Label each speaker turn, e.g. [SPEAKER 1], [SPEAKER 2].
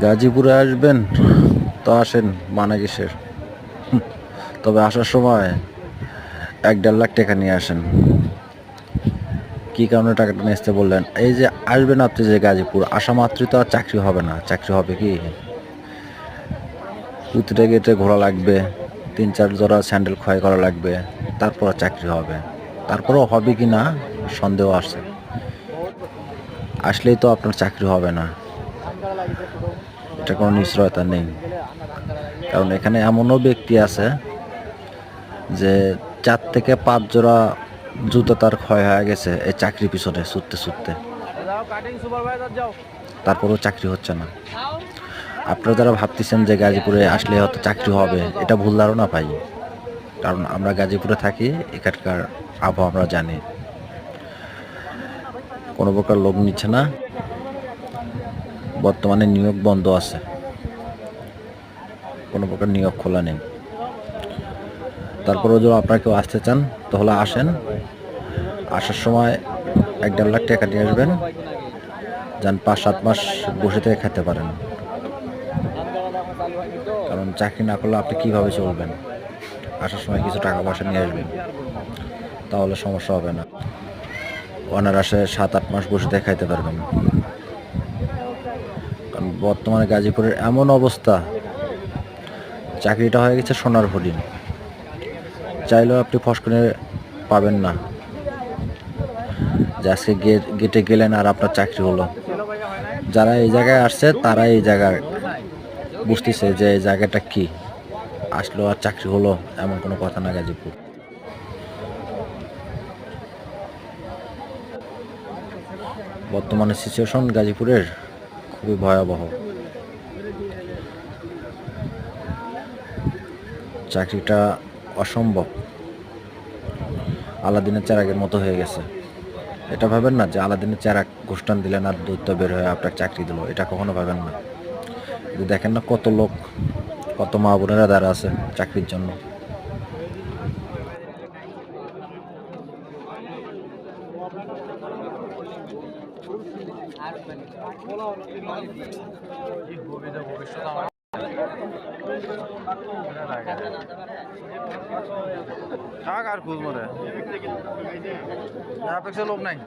[SPEAKER 1] গাজীপুরে আসবেন তো আসেন, মানে কিসের। তবে আসার সময় 1-1.5 লাখ টাকা নিয়ে আসেন। কি কারণে টাকাটা নিয়ে আসতে বললেন? এই যে আসবেন আপনি যে গাজীপুর, আসা মাত্রই তো আর চাকরি হবে না। চাকরি হবে কি? প্রতিটা গেটে ঘোরা লাগবে, 3-4 জোড়া স্যান্ডেল ক্ষয় করা লাগবে, তারপর চাকরি হবে। তারপরেও হবে কি না সন্দেহ আছে। আসলেই তো আপনার চাকরি হবে না, এটা কোনো নিশ্চয়তা নেই। কারণ এখানে এমনও ব্যক্তি আছে যে 4 থেকে 5 জোড়া জুতো তার ক্ষয় হয়ে গেছে এই চাকরির পিছনে ছুটতে ছুটতে, তারপরেও চাকরি হচ্ছে না। আপনারা যারা ভাবতেছেন যে গাজীপুরে আসলে হয়তো চাকরি হবে, এটা ভুল ধারণা পাই। কারণ আমরা গাজীপুরে থাকি, এখানকার আবহাওয়া আমরা জানি। কোনো প্রকার লোক নিচ্ছে না, বর্তমানে নিয়োগ বন্ধ আছে, কোনো প্রকার নিয়োগ খোলা নেই। তারপরেও যদি আপনারা কেউ আসতে চান তাহলে আসেন। আসার সময় 1-1.5 লাখ টাকা নিয়ে আসবেন, যান 5-7 মাস বসে থেকে খেতে পারেন। কারণ চাকরি না করলে আপনি কিভাবে চলবেন? আসার সময় কিছু টাকা পয়সা নিয়ে আসবেন, তাহলে সমস্যা হবে না। অনারাসে 7-8 মাস বসে থেকে খাইতে পারবেন। কারণ বর্তমানে গাজীপুরের এমন অবস্থা, চাকরিটা হয়ে গেছে সোনার হরিণ। চাইলেও আপনি ফসকে পাবেন না যে আজকে গেটে গেলেন আর আপনার চাকরি হলো। যারা এই জায়গায় আসছে তারা এই জায়গায় বুঝতেছে যে এই জায়গাটা কি, আসলো আর চাকরি হলো এমন কোনো কথা না। গাজীপুর বর্তমানে সিচুয়েশন গাজীপুরের খুবই ভয়াবহ। চাকরিটা অসম্ভব, আলাদিনের চেরাগের মতো হয়ে গেছে। এটা ভাবেন না যে আলাদিনের চেরাগ ঘোষণা দিলেন আর দৈত্য বের হয়ে আপনার চাকরি দিল, এটা কখনো ভাবেন না। দেখেন না কত লোক, কত মা বোনেরা দাঁড়া আছে চাকরির জন্য।
[SPEAKER 2] থাক আর খুঁজ মরে, লোক নাই।